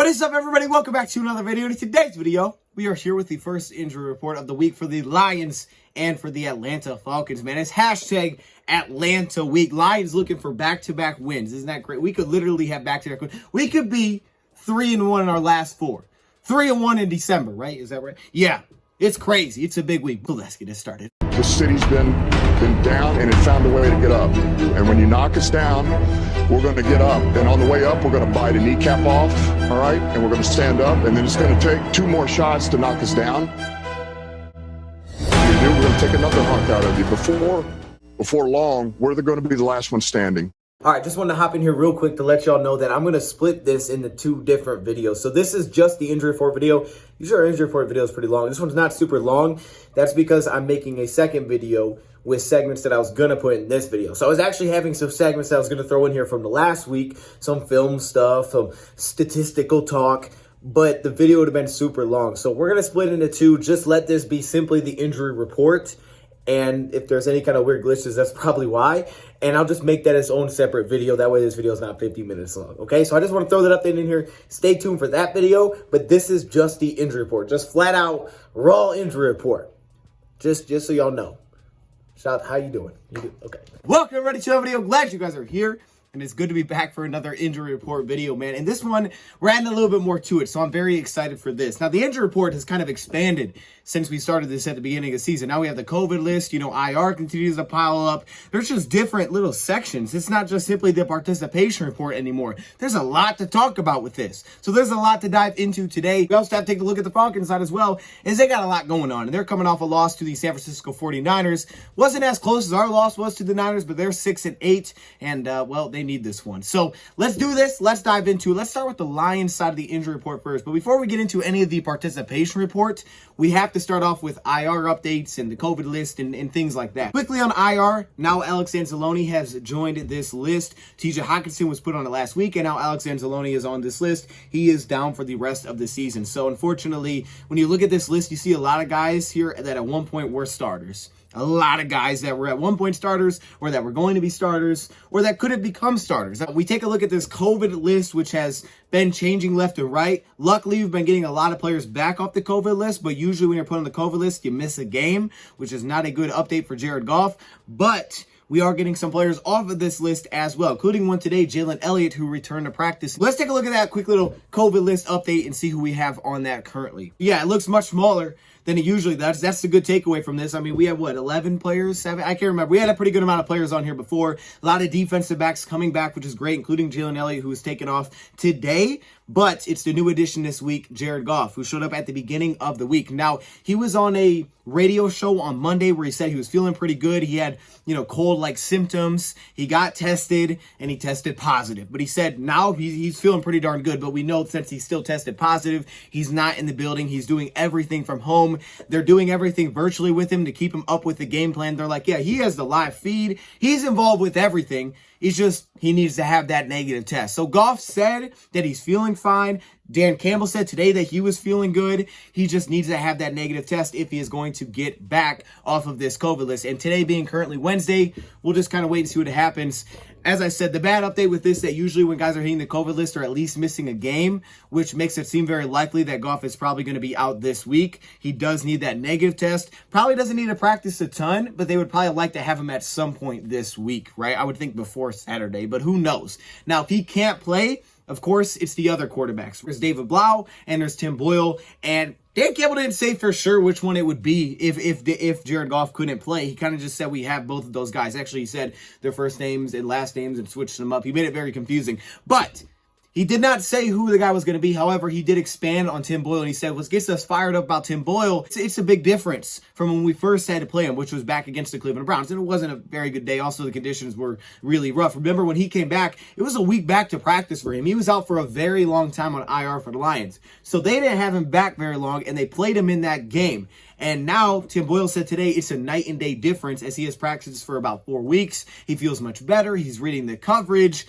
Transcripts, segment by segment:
What is up, everybody? Welcome back to another video. In today's video, we are here with the first injury report of the week for the Lions and for the Atlanta Falcons, man. It's hashtag Atlanta week. Lions looking for back-to-back wins. Isn't that great? We could literally have back-to-back wins. We could be 3-1 in our last four. 3-1 in December, right? Is that right? Yeah, it's crazy. It's a big week. Well, let's get it started. The city's been down, and it found a way to get up. And when you knock us down, we're going to get up. And on the way up, we're going to bite a kneecap off, all right? And we're going to stand up, and then it's going to take 2 more shots to knock us down. We're going to take another hunk out of you. Before long, we're going to be the last one standing. All right, just wanted to hop in here real quick to let y'all know that I'm going to split this into 2 different videos. So this is just the injury report video. Usually our injury report video is pretty long. This one's not super long. That's because I'm making a second video with segments that I was going to put in this video. So I was actually having some segments that I was going to throw in here from the last week, some film stuff, some statistical talk, but the video would have been super long. So we're going to split into 2. Just let this be simply the injury report. And if there's any kind of weird glitches, that's probably why. And I'll just make that its own separate video. That way this video is not 50 minutes long, okay? So I just want to throw that update in here. Stay tuned for that video. But this is just the injury report. Just flat out, raw injury report. Just so y'all know. Shout, how you doing? You do? Okay. Welcome, everybody, to another video. Glad you guys are here. And it's good to be back for another injury report video, man. And this one, we're adding a little bit more to it, so I'm very excited for this. Now, the injury report has kind of expanded since we started this at the beginning of the season. Now we have the COVID list, IR continues to pile up. There's just different little sections. It's not just simply the participation report anymore. There's a lot to talk about with this. So there's a lot to dive into today. We also have to take a look at the Falcons side as well, as they got a lot going on. And they're coming off a loss to the San Francisco 49ers. Wasn't as close as our loss was to the Niners, but they're 6-8, and, well, they need this one. So let's do this. Let's dive into it. Let's start with the Lions side of the injury report first. But before we get into any of the participation reports, we have to start off with IR updates and the COVID list and things like that. Quickly on IR, now Alex Anzalone has joined this list. TJ Hawkinson was put on it last week, and now Alex Anzalone is on this list. He is down for the rest of the season. So unfortunately, when you look at this list, you see a lot of guys here that at one point were starters. A lot of guys that were at one point starters, or that were going to be starters, or that could have become starters. We take a look at this COVID list, which has been changing left and right. Luckily, we've been getting a lot of players back off the COVID list, but usually when you're put on the COVID list, you miss a game, which is not a good update for Jared Goff. But we are getting some players off of this list as well, including one today, Jalen Elliott, who returned to practice. Let's take a look at that quick little COVID list update and see who we have on that currently. Yeah, it looks much smaller than it usually does. That's the good takeaway from this. I mean, we have, 11 players? 7? I can't remember. We had a pretty good amount of players on here before. A lot of defensive backs coming back, which is great, including Jalen Elliott, who was taken off today. But it's the new addition this week, Jared Goff, who showed up at the beginning of the week. Now, he was on a radio show on Monday where he said he was feeling pretty good. He had, cold-like symptoms. He got tested, and he tested positive. But he said now he's feeling pretty darn good. But we know since he still tested positive, he's not in the building. He's doing everything from home. They're doing everything virtually with him to keep him up with the game plan. They're like, yeah, he has the live feed. He's involved with everything. It's just he needs to have that negative test. So Goff said that he's feeling fine. Dan Campbell said today that he was feeling good. He just needs to have that negative test if he is going to get back off of this COVID list. And today being currently Wednesday, we'll just kind of wait and see what happens. As I said, the bad update with this, that usually when guys are hitting the COVID list, they're at least missing a game, which makes it seem very likely that Goff is probably going to be out this week. He does need that negative test. Probably doesn't need to practice a ton, but they would probably like to have him at some point this week, right? I would think before Saturday, but who knows? Now, if he can't play, of course, it's the other quarterbacks. There's David Blau and there's Tim Boyle, and Dan Campbell didn't say for sure which one it would be if Jared Goff couldn't play. He kind of just said we have both of those guys. Actually, he said their first names and last names and switched them up. He made it very confusing. But he did not say who the guy was going to be. However, he did expand on Tim Boyle, and he said what gets us fired up about Tim Boyle, it's a big difference from when we first had to play him, which was back against the Cleveland Browns. And it wasn't a very good day. Also, the conditions were really rough. Remember, when he came back, it was a week back to practice for him. He was out for a very long time on IR for the Lions. So they didn't have him back very long, and they played him in that game. And now, Tim Boyle said today it's a night and day difference as he has practiced for about 4 weeks. He feels much better. He's reading the coverage.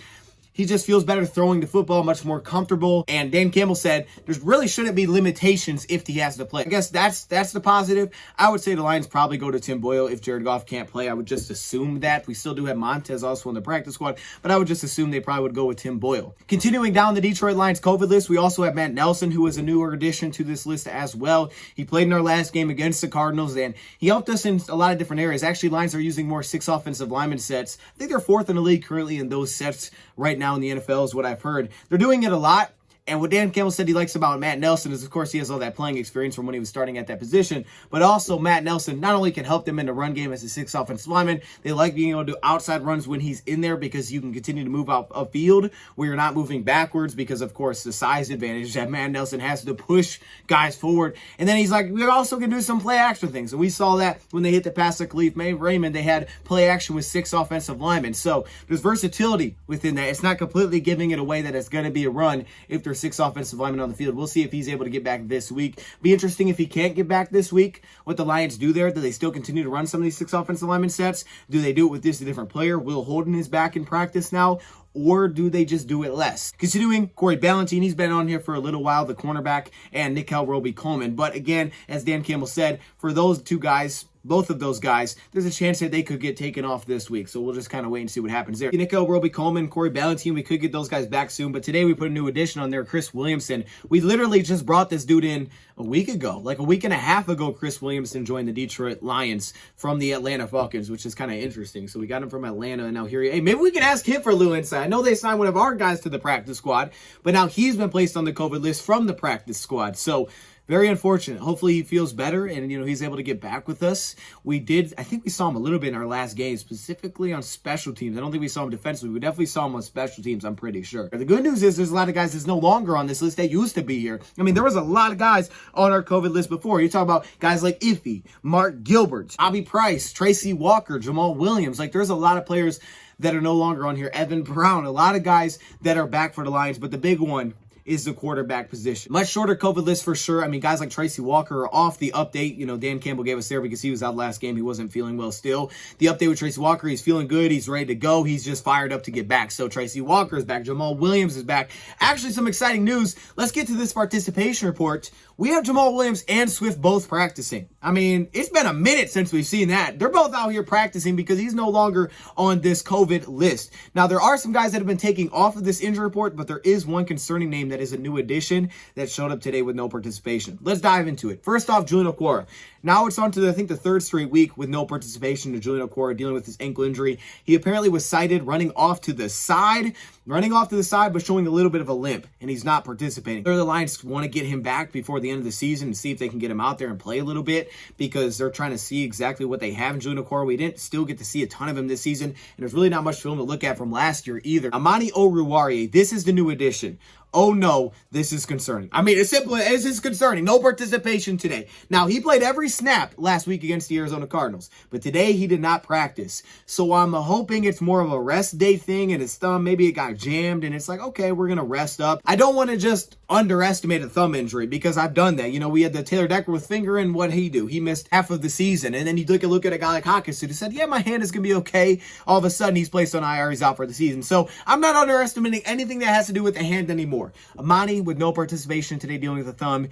He just feels better throwing the football, much more comfortable. And Dan Campbell said there really shouldn't be limitations if he has to play. I guess that's the positive. I would say the Lions probably go to Tim Boyle if Jared Goff can't play. I would just assume that. We still do have Montez also in the practice squad, but I would just assume they probably would go with Tim Boyle. Continuing down the Detroit Lions COVID list, we also have Matt Nelson, who is a newer addition to this list as well. He played in our last game against the Cardinals, and he helped us in a lot of different areas. Actually, Lions are using more 6 offensive lineman sets. I think they're 4th in the league currently in those sets right now in the NFL is what I've heard. They're doing it a lot. And what Dan Campbell said he likes about Matt Nelson is, of course, he has all that playing experience from when he was starting at that position. But also, Matt Nelson not only can help them in the run game as a 6th offensive lineman, they like being able to do outside runs when he's in there because you can continue to move out of field where you're not moving backwards because, of course, the size advantage that Matt Nelson has to push guys forward. And then he's like, we also can do some play action things. And we saw that when they hit the pass to Khalif Raymond, they had play action with 6 offensive linemen. So there's versatility within that. It's not completely giving it away that it's going to be a run if there's 6 offensive linemen on the field. We'll see if he's able to get back this week. Be interesting if he can't get back this week, what the Lions do there. Do they still continue to run some of these 6 offensive lineman sets? Do they do it with just a different player? Will Holden is back in practice now? Or do they just do it less? Continuing, Corey Ballentine, he's been on here for a little while, the cornerback, and Nickel Roby-Coleman. But again, as Dan Campbell said, for those 2 guys, both of those guys, there's a chance that they could get taken off this week. So we'll just kind of wait and see what happens there. Nickel Roby-Coleman, Corey Ballentine, we could get those guys back soon. But today we put a new addition on there, Chris Williamson. We literally just brought this dude in a week ago. Like a week and a half ago, Chris Williamson joined the Detroit Lions from the Atlanta Falcons, which is kind of interesting. So we got him from Atlanta, and now here hey, maybe we can ask him for a little insight. I know they signed one of our guys to the practice squad, but now he's been placed on the COVID list from the practice squad. So very unfortunate. Hopefully he feels better and, he's able to get back with us. I think we saw him a little bit in our last game, specifically on special teams. I don't think we saw him defensively. We definitely saw him on special teams, I'm pretty sure. The good news is there's a lot of guys that's no longer on this list that used to be here. I mean, there was a lot of guys on our COVID list before. You talk about guys like Iffy, Mark Gilbert, Bobby Price, Tracy Walker, Jamal Williams. Like, there's a lot of players that are no longer on here. Evan Brown, a lot of guys that are back for the Lions, but the big one is the quarterback position. Much shorter COVID list for sure. I mean, guys like Tracy Walker are off the update. Dan Campbell gave us there because he was out last game. He wasn't feeling well still. The update with Tracy Walker, he's feeling good. He's ready to go. He's just fired up to get back. So Tracy Walker is back. Jamal Williams is back. Actually, some exciting news. Let's get to this participation report. We have Jamal Williams and Swift both practicing. I mean, it's been a minute since we've seen that. They're both out here practicing because he's no longer on this COVID list. Now, there are some guys that have been taking off of this injury report, but there is one concerning name that is a new addition that showed up today with no participation. Let's dive into it. First off, Julian Okwara. Now it's on to, I think, the 3rd straight week with no participation to Julian Okwara dealing with his ankle injury. He apparently was cited running off to the side, but showing a little bit of a limp, and he's not participating. The Lions want to get him back before the end of the season and see if they can get him out there and play a little bit because they're trying to see exactly what they have in Julian Okwara. We didn't still get to see a ton of him this season, and there's really not much film to look at from last year either. Amani Oruwariye, this is the new addition. Oh no, this is concerning. I mean, it's simple as it's concerning. No participation today. Now, he played every snap last week against the Arizona Cardinals, but today he did not practice. So I'm hoping it's more of a rest day thing and his thumb, maybe it got jammed and it's like, okay, we're going to rest up. I don't want to just underestimate a thumb injury because I've done that. We had the Taylor Decker with finger and what he do? He missed half of the season. And then you took a look at a guy like Hawkins who said, yeah, my hand is going to be okay. All of a sudden he's placed on IR, he's out for the season. So I'm not underestimating anything that has to do with the hand anymore. Amani with no participation today dealing with the thumb.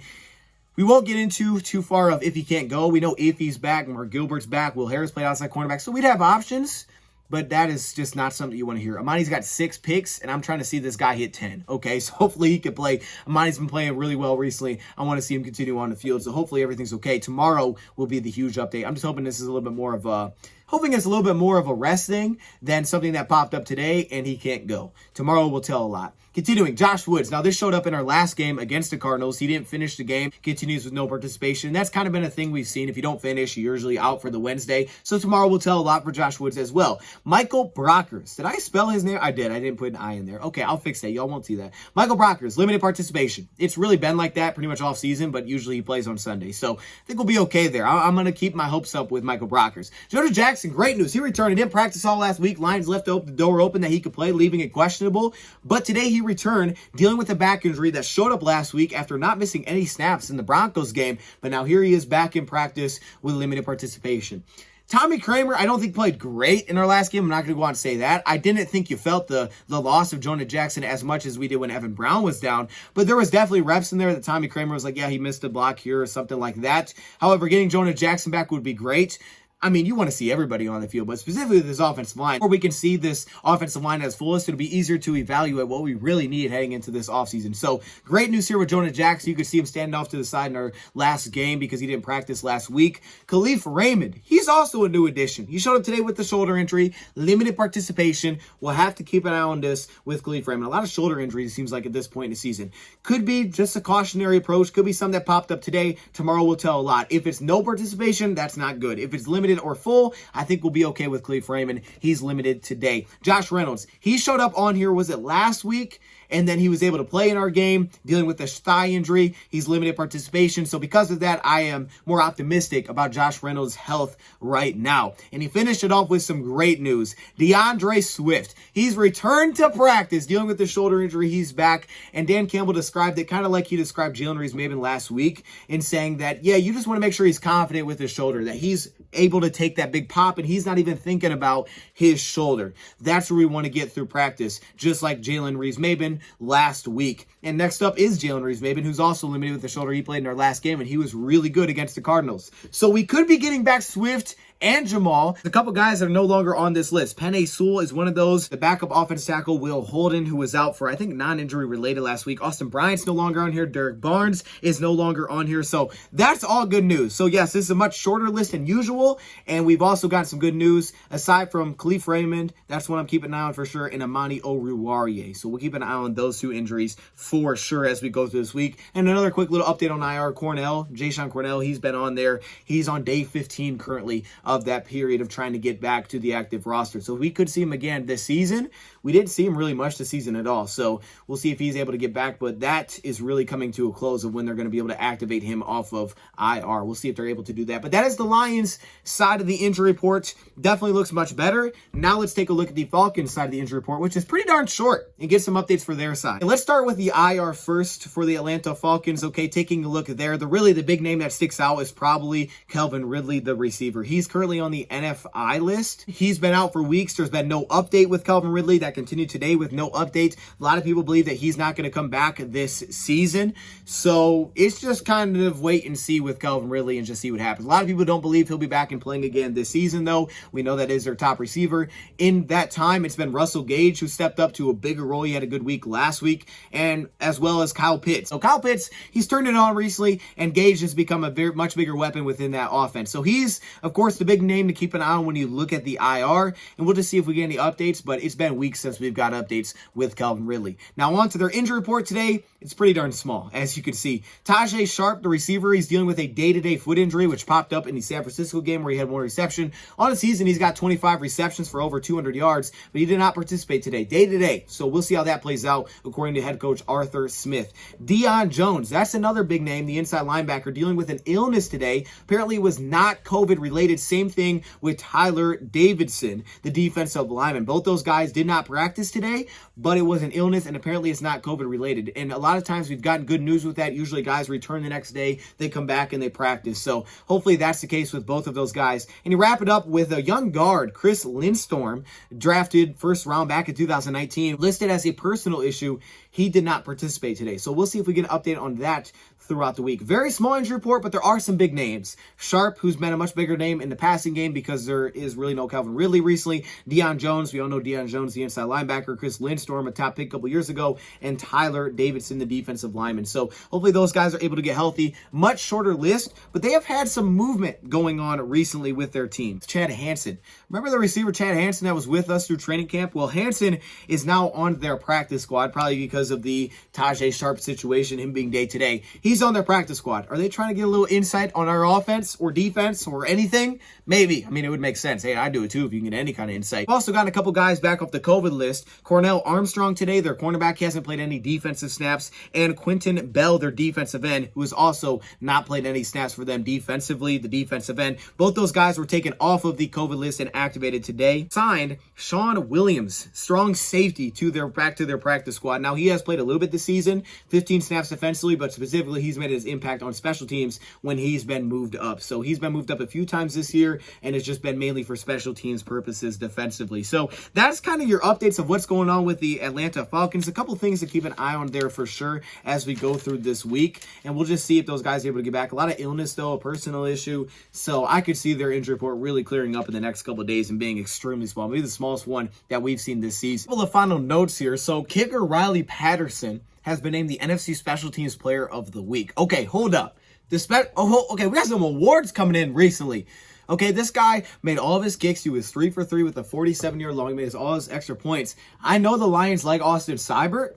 We won't get into too far of if he can't go. We know if he's back, Mark Gilbert's back, Will Harris played outside cornerback. So we'd have options, but that is just not something you want to hear. Amani's got 6 picks, and I'm trying to see this guy hit 10. Okay, so hopefully he can play. Amani's been playing really well recently. I want to see him continue on the field, so hopefully everything's okay. Tomorrow will be the huge update. I'm just hoping this is a little bit more of a rest thing than something that popped up today and he can't go. Tomorrow will tell a lot. Continuing, Josh Woods. Now, this showed up in our last game against the Cardinals. He didn't finish the game. Continues with no participation. That's kind of been a thing we've seen. If you don't finish, you're usually out for the Wednesday. So tomorrow will tell a lot for Josh Woods as well. Michael Brockers. Did I spell his name? I did. I didn't put an I in there. Okay, I'll fix that. Y'all won't see that. Michael Brockers, limited participation. It's really been like that pretty much all season, but usually he plays on Sunday. So I think we'll be okay there. I'm going to keep my hopes up with Michael Brockers. Jonah Jackson, great news. He returned. He didn't practice all last week. Lions left the door open that he could play, leaving it questionable. But today he returned, dealing with a back injury that showed up last week after not missing any snaps in the Broncos game. But now here he is back in practice with limited participation. Tommy Kramer, I don't think played great in our last game. I'm not going to go on and say that. I didn't think you felt the loss of Jonah Jackson as much as we did when Evan Brown was down, but there was definitely reps in there that Tommy Kramer was like, yeah, he missed a block here or something like that. However, getting Jonah Jackson back would be great. I mean, you want to see everybody on the field, but specifically this offensive line, or we can see this offensive line as fullest, it'll be easier to evaluate what we really need heading into this offseason. So great news here with Jonah Jackson. You could see him standing off to the side in our last game because he didn't practice last week. Khalif Raymond, he's also a new addition. He showed up today with the shoulder injury, limited participation. We'll have to keep an eye on this with Khalif Raymond. A lot of shoulder injuries, it seems like, at this point in the season. Could be just a cautionary approach. Could be something that popped up today. Tomorrow will tell a lot. If it's no participation, that's not good. If it's limited or full, I think we'll be okay with Khalif Raymond. He's limited today. Josh Reynolds, he showed up on here, was it last week? And then he was able to play in our game, dealing with a thigh injury. He's limited participation. So because of that, I am more optimistic about Josh Reynolds' health right now. And he finished it off with some great news. DeAndre Swift, he's returned to practice, dealing with the shoulder injury. He's back. And Dan Campbell described it kind of like he described Jalen Reeves-Maybin last week, in saying that, yeah, you just want to make sure he's confident with his shoulder, that he's able to take that big pop and he's not even thinking about his shoulder. That's where we want to get through practice, just like Jalen Reeves-Maybin last week. And next up is Jalen Reeves-Maybin, who's also limited with the shoulder. He played in our last game, and he was really good against the Cardinals. So we could be getting back Swift and Jamal. A couple guys that are no longer on this list. Penei Sewell is one of those. The backup offense tackle, Will Holden, who was out for, I think, non-injury related last week. Austin Bryant's no longer on here. Derek Barnes is no longer on here. So that's all good news. So yes, this is a much shorter list than usual. And we've also got some good news. Aside from Khalif Raymond, that's what I'm keeping an eye on for sure, and Amani Oruwariye. So we'll keep an eye on those two injuries for sure as we go through this week. And another quick little update on IR. Cornell, Jayshon Cornell, he's been on there. He's on day 15 currently of that period of trying to get back to the active roster. So we could see him again this season. We didn't see him really much this season at all. So we'll see if he's able to get back, but that is really coming to a close of when they're going to be able to activate him off of IR. We'll see if they're able to do that. But that is the Lions side of the injury report. Definitely looks much better. Now let's take a look at the Falcons side of the injury report, which is pretty darn short, and get some updates for their side. And let's start with the IR first for the Atlanta Falcons. Okay, taking a look there, the big name that sticks out is probably Calvin Ridley, the receiver. He's currently on the NFI list. He's been out for weeks. There's been no update with Calvin Ridley. That continued today with no update. A lot of people believe that he's not going to come back this season. So it's just kind of wait and see with Calvin Ridley and just see what happens. A lot of people don't believe he'll be back and playing again this season, though. We know that is their top receiver. In that time, it's been Russell Gage who stepped up to a bigger role. He had a good week last week, and as well as Kyle Pitts. So Kyle Pitts, he's turned it on recently, and Gage has become a much bigger weapon within that offense. So he's, of course, the big name to keep an eye on when you look at the IR, and we'll just see if we get any updates, but it's been weeks since we've got updates with Calvin Ridley. Now on to their injury report today. It's pretty darn small, as you can see. Tajay Sharp, the receiver, he's dealing with a day-to-day foot injury, which popped up in the San Francisco game where he had one reception. On the season, he's got 25 receptions for over 200 yards, but he did not participate today, day-to-day. So we'll see how that plays out, according to head coach Arthur Smith. Deion Jones, that's another big name, the inside linebacker, dealing with an illness today. Apparently it was not COVID-related. Same thing with Tyler Davidson, the defensive lineman. Both those guys did not practice today, but it was an illness, and apparently it's not COVID-related. And a lot of times we've gotten good news with that. Usually guys return the next day, they come back and they practice. So hopefully that's the case with both of those guys. And you wrap it up with a young guard, Chris Lindstrom, drafted first round back in 2019, listed as a personal issue. He did not participate today. So we'll see if we get an update on that throughout the week. Very small injury report, but there are some big names. Sharp, who's been a much bigger name in the passing game because there is really no Calvin Ridley recently. Deion Jones, we all know Deion Jones, the inside linebacker. Chris Lindstrom, a top pick a couple years ago. And Tyler Davidson, the defensive lineman. So hopefully those guys are able to get healthy. Much shorter list, but they have had some movement going on recently with their team. Chad Hansen. Remember the receiver Chad Hansen that was with us through training camp? Well, Hansen is now on their practice squad, probably because of the Tajay Sharp situation, him being day-to-day. He's on their practice squad. Are they trying to get a little insight on our offense or defense or anything? Maybe. I mean, it would make sense. Hey, I'd do it too if you can get any kind of insight. We've also gotten a couple guys back off the COVID list. Cornell Armstrong today, their cornerback, he hasn't played any defensive snaps. And Quentin Bell, their defensive end, who has also not played any snaps for them defensively, the defensive end. Both those guys were taken off of the COVID list and activated today. Signed Sean Williams, strong safety, back to their practice squad. Now, he has played a little bit this season, 15 snaps defensively, but specifically he's made his impact on special teams when he's been moved up. So he's been moved up a few times this year. year, and it's just been mainly for special teams purposes defensively. So that's kind of your updates of what's going on with the Atlanta Falcons. A couple things to keep an eye on there for sure as we go through this week, and we'll just see if those guys are able to get back. A lot of illness, though, a personal issue, so I could see their injury report really clearing up in the next couple of days and being extremely small, maybe the smallest one that we've seen this season. A couple of final notes here. So kicker Riley Patterson has been named the NFC Special Teams Player of the Week. Okay, hold up. Okay, we got some awards coming in recently. Okay, this guy made all of his kicks. He was 3 for 3 with a 47-yard long. He made all his extra points. I know the Lions like Austin Seibert,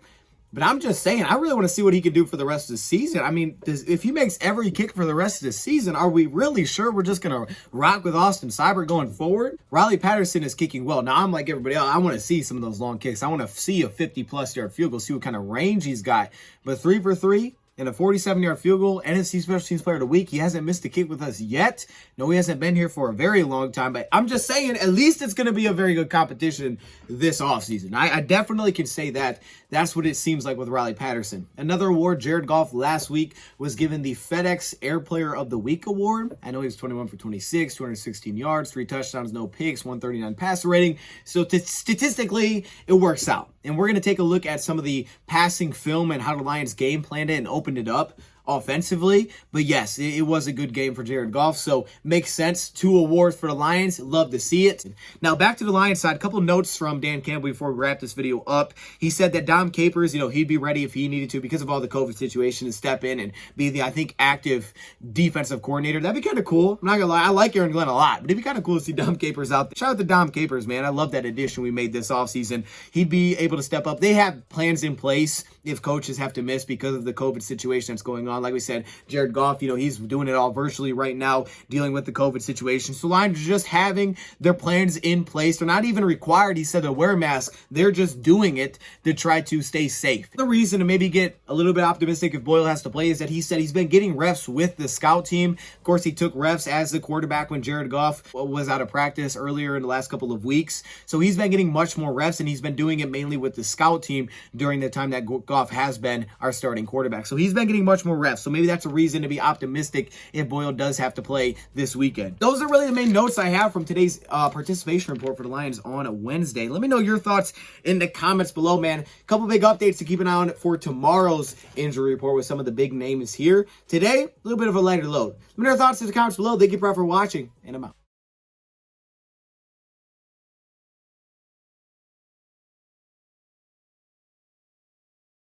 but I'm just saying, I really want to see what he can do for the rest of the season. I mean, if he makes every kick for the rest of the season, are we really sure we're just going to rock with Austin Seibert going forward? Riley Patterson is kicking well. Now, I'm like everybody else. I want to see some of those long kicks. I want to see a 50-plus yard field goal, see what kind of range he's got. But 3 for 3. And a 47-yard field goal, NFC Special Teams Player of the Week. He hasn't missed a kick with us yet. No, he hasn't been here for a very long time. But I'm just saying, at least it's going to be a very good competition this offseason. I definitely can say that. That's what it seems like with Riley Patterson. Another award, Jared Goff last week was given the FedEx Air Player of the Week award. I know he was 21 for 26, 216 yards, 3 touchdowns, no picks, 139 passer rating. So statistically, it works out. And we're going to take a look at some of the passing film and how the Lions game planned it and opened it up offensively. But yes, it was a good game for Jared Goff, so makes sense. 2 awards for the Lions. Love to see it. Now back to the Lions side. A couple notes from Dan Campbell before we wrap this video up. He said that Dom Capers, he'd be ready if he needed to because of all the COVID situation to step in and be the, I think, active defensive coordinator. That'd be kind of cool. I'm not gonna lie, I like Aaron Glenn a lot, but it'd be kind of cool to see Dom Capers out there. Shout out to Dom Capers, man. I love that addition we made this offseason. He'd be able to step up. They have plans in place if coaches have to miss because of the COVID situation that's going on. Like we said, Jared Goff, he's doing it all virtually right now, dealing with the COVID situation. So Lions are just having their plans in place. They're not even required, he said, to wear a mask. They're just doing it to try to stay safe. The reason to maybe get a little bit optimistic if Boyle has to play is that he said he's been getting reps with the scout team. Of course, he took reps as the quarterback when Jared Goff was out of practice earlier in the last couple of weeks. So he's been getting much more reps, and he's been doing it mainly with the scout team during the time that Goff has been our starting quarterback. So he's been getting much more reps. So maybe that's a reason to be optimistic if Boyle does have to play this weekend. Those are really the main notes I have from today's participation report for the Lions on a Wednesday. Let me know your thoughts in the comments below, man. A couple big updates to keep an eye on for tomorrow's injury report with some of the big names here. Today, a little bit of a lighter load. Let me know your thoughts in the comments below. Thank you for watching, and I'm out.